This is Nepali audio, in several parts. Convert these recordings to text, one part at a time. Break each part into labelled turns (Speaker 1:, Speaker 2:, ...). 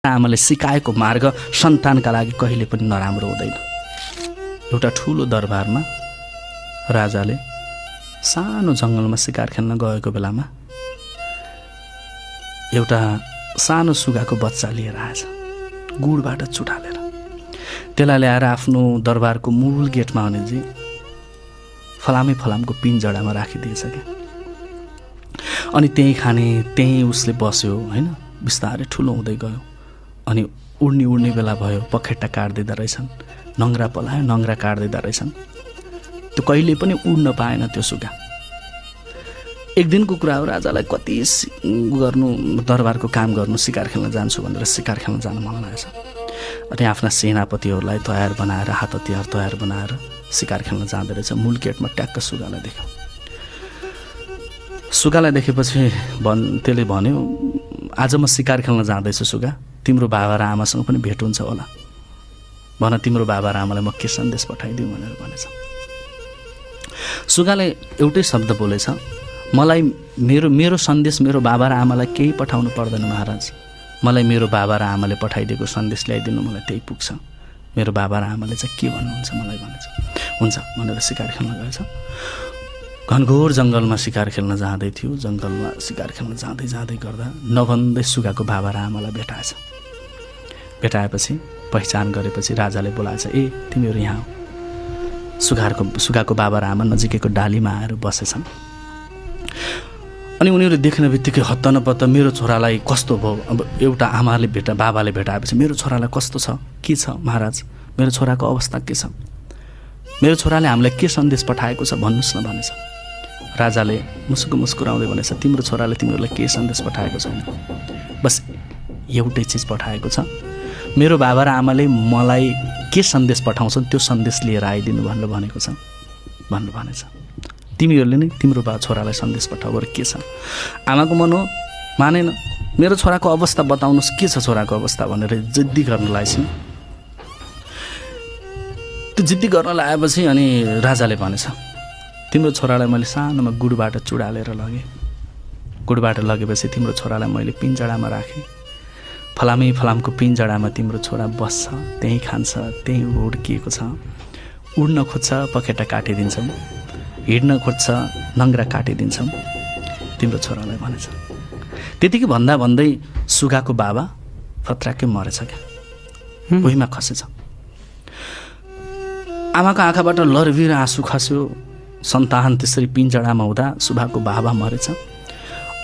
Speaker 1: आमाले सिकाएको मार्ग सन्तानका लागि कहिले पनि नराम्रो हुँदैन। एउटा ठुलो दरबारमा राजाले सानो जङ्गलमा शिकार खेल्न गएको बेलामा एउटा सानो सुगाको बच्चा लिएर आएछ, गुडबाट चुटालेर त्यसलाई ल्याएर आफ्नो दरबारको मूल गेटमा भनेजी फलामको पिञ्जडामा राखिदिएछ क्या। अनि त्यही खाने त्यही उसले बस्यो हैन, बिस्तारै ठुलो हुँदै गयो। अनि उड्ने बेला भयो, पखेटा काट्दिँदा रहेछन्, नङ्ग्रा पलायो, नङ्ग्रा काट्दिँदा रहेछन्। त्यो कहिले पनि उड्न पाएन त्यो सुगा। एक दिनको कुरा हो, राजालाई कति गर्नु दरबारको काम गर्नु, शिकार खेल्न जान्छु भनेर शिकार खेल्न जान मन लागेछ। अनि आफ्ना सेनापतिहरूलाई तयार बनाएर, हात हतियार तयार बनाएर शिकार खेल्न जाँदै रहेछ। मूल गेटमा ट्याक्क सुगालाई देख्यो। सुगालाई देखेपछि त्यसले भन्यो, आज म शिकार खेल्न जाँदैछु सुगा, तिम्रो बाबा र आमासँग पनि भेट हुन्छ होला, भन तिम्रो बाबा र आमालाई म के सन्देश पठाइदिउँ भनेर भनेछ। सुगाले एउटै शब्द बोलेछ, मलाई मेरो सन्देश मेरो बाबा र आमालाई केही पठाउनु पर्दैन महाराज, मलाई मेरो बाबा र आमाले पठाइदिएको सन्देश ल्याइदिनु, मलाई त्यही पुग्छ। मेरो बाबा र आमाले चाहिँ के भन्नुहुन्छ मलाई भनेछ। हुन्छ भनेर शिकार खेल्न गएछ। घनघोर जङ्गलमा शिकार खेल्न जाँदै थियो। जङ्गलमा शिकार खेल्न जाँदै गर्दा नभन्दै सुगाको बाबा र आमालाई भेटाएछ। भेटाएपछि पहिचान गरेपछि राजाले बोलाएछ, ए तिमीहरू यहाँ हो। सुगाको बाबा र आमा नजिकैको डालीमा आएर बसेछन्। अनि उनीहरू देख्ने बित्तिकै हत्त नपत्त मेरो छोरालाई कस्तो भयो। अब एउटा बाबाले भेटाएपछि मेरो छोरालाई कस्तो छ, के छ महाराज, मेरो छोराको अवस्था के छ, मेरो छोराले हामीलाई के सन्देश पठाएको छ भन्नुहोस् न भनेछ। राजाले मुस्कुराउँदै भनेछ, तिम्रो छोराले तिमीहरूलाई के सन्देश पठाएको छ, बस एउटै चिज पठाएको छ, मेरो बाबा र आमाले मलाई के सन्देश पठाउँछन् त्यो सन्देश लिएर आइदिनु भनेर भनेको छ भनेर भनेछ। तिमीहरूले नै तिम्रो छोरालाई सन्देश पठाऊ र के छ। आमाको मन हो, मानेन। मेरो छोराको अवस्था बताउनुहोस्, के छ छोराको अवस्था भनेर जिद्दी गर्न लागेछ। त्यो जिद्दी गर्न लागेपछि अनि राजाले भनेछ, तिम्रो छोरालाई मैले सानोमा गुडबाट चुडालेर लगेँ। गुडबाट लगेपछि तिम्रो छोरालाई मैले पिञ्जडामा राखेँ। फलामको पिञ्जडामा तिम्रो छोरा बस्छ, त्यहीँ खान्छ, त्यहीँ हुर्किएको छ। उड्न खोज्छ, पखेटा काटिदिन्छौँ, हिँड्न खोज्छ, नङ्ग्रा काटिदिन्छौँ, तिम्रो छोरालाई भनेछ। त्यतिकै भन्दै सुगाको बाबा फत्राक्कै मरेछ क्या, भुइँमा खसेछ। आमाको आँखाबाट लरभिर आँसु खस्यो। सन्तान त्यसरी पिञ्जडामा हुँदा सुगाको बाबा मरेछ।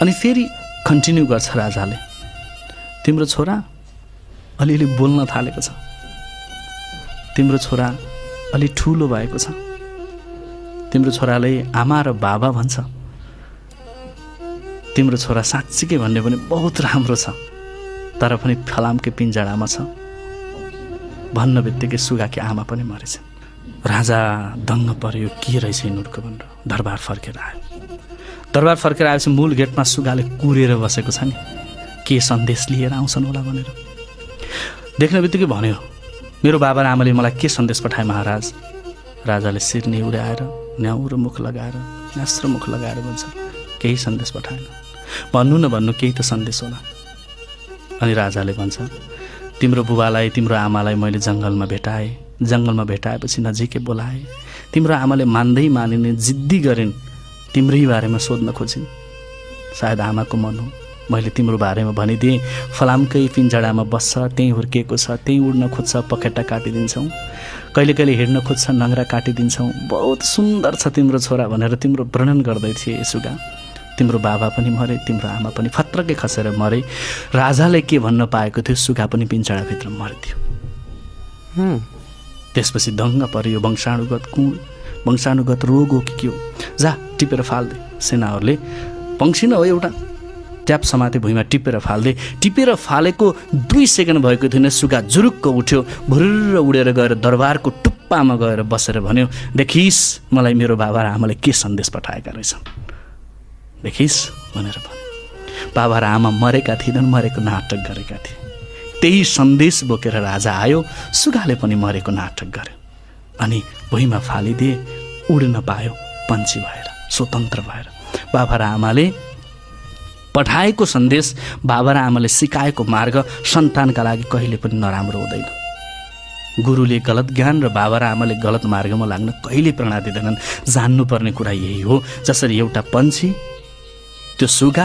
Speaker 1: अनि फेरि कन्टिन्यू गर्छ राजाले, तिम्रो छोरा अलिअलि बोल्न थालेको छ, तिम्रो छोरा अलि ठुलो भएको छ, तिम्रो छोराले आमा र बाबा भन्छ, तिम्रो छोरा साँच्चीकै भन्ने पनि बहुत राम्रो छ, तर पनि फलामकै पिञ्जडामा छ भन्न बित्तिकै सुगाकी आमा पनि मरेछ। राजा दङ्ग पर्यो, के रहेछ यिनीहरूको भनेर दरबार फर्केर आयो। दरबार फर्केर आएपछि मूल गेटमा सुगाले कुरेर बसेको छ नि, के सन्देश लिएर आउँछन् होला भनेर देख्ने बित्तिकै भन्यो, मेरो बाबा र आमाले मलाई के सन्देश पठाए महाराज। राजाले शिर निहुर्याएर न्याउरो मुख लगाएर न्यास्रो मुख लगाएर भन्छ, केही सन्देश पठाएन, भन्नु केही त सन्देश होला। अनि राजाले भन्छ, तिम्रो बुबालाई तिम्रो आमालाई मैले जङ्गलमा भेटाएँ। जङ्गलमा भेटाएपछि नजिकै बोलाएँ। तिम्रो आमाले मान्दै मानिने जिद्दी गरिन्, तिम्रै बारेमा सोध्न खोजिन्। सायद आमाको मन हो, मैले तिम्रो बारेमा भनिदिएँ, फलामकै पिञ्जडामा बस्छ, त्यहीँ हुर्किएको छ, त्यहीँ उड्न खोज्छ, पखेटा काटिदिन्छौँ, कहिले हिँड्न खोज्छ, नङ्ग्रा काटिदिन्छौँ, बहुत सुन्दर छ तिम्रो छोरा भनेर तिम्रो वर्णन गर्दै थिए सुगा। तिम्रो बाबा पनि मरे, तिम्रो आमा पनि फत्रकै खसेर मरे। राजाले के भन्न पाएको थियो, सुगा पनि पिञ्जडाभित्र मर्थ्यो। त्यसपछि दङ्ग पर्यो, वंशानुगत रोग हो कि के हो, जा टिपेर फाल्दे। सेनाहरूले पंक्षी न हो एउटा, ट्याप समाते भुइँमा टिपेर फाल्दे। टिपेर फालेको 2 सेकेन्ड भएको थिएन, सुगा जुरुक्क उठ्यो, भुर्र उडेर गएर दरबारको टुप्पामा गएर बसेर भन्यो, देखिस् मलाई मेरो बाबा र आमाले के सन्देश पठाएका रहेछन्, देखिस् भनेर भन्यो। बाबा र आमा मरेका थिएनन्, मरेको नाटक गरेका थिए। त्यही सन्देश बोकेर राजा आयो, सुगाले पनि मरेको नाटक गर्यो। अनि भुइँमा फालिदिए, उड्न पायो पन्छी भएर, स्वतन्त्र भएर। बाबा र आमाले पठाएको सन्देश, बाबा र आमाले सिकाएको मार्ग सन्तानका लागि कहिले पनि नराम्रो हुँदैन। गुरुले गलत ज्ञान र बाबा र आमाले गलत मार्गमा लाग्न कहिले प्रेरणा दिँदैनन्। जान्नुपर्ने कुरा यही हो, जसरी एउटा पन्छी त्यो सुगा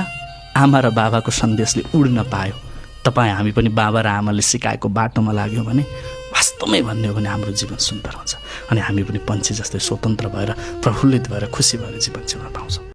Speaker 1: आमा र बाबाको सन्देशले उड्न पायो, तपाईँ हामी पनि बाबा र आमाले सिकाएको बाटोमा लाग्यो भने वास्तवमै भन्ने हो भने हाम्रो जीवन सुन्दर हुन्छ अनि हामी पनि पन्छी जस्तै स्वतन्त्र भएर प्रफुल्लित भएर खुसी भएर जीवन जिउन पाउँछौँ।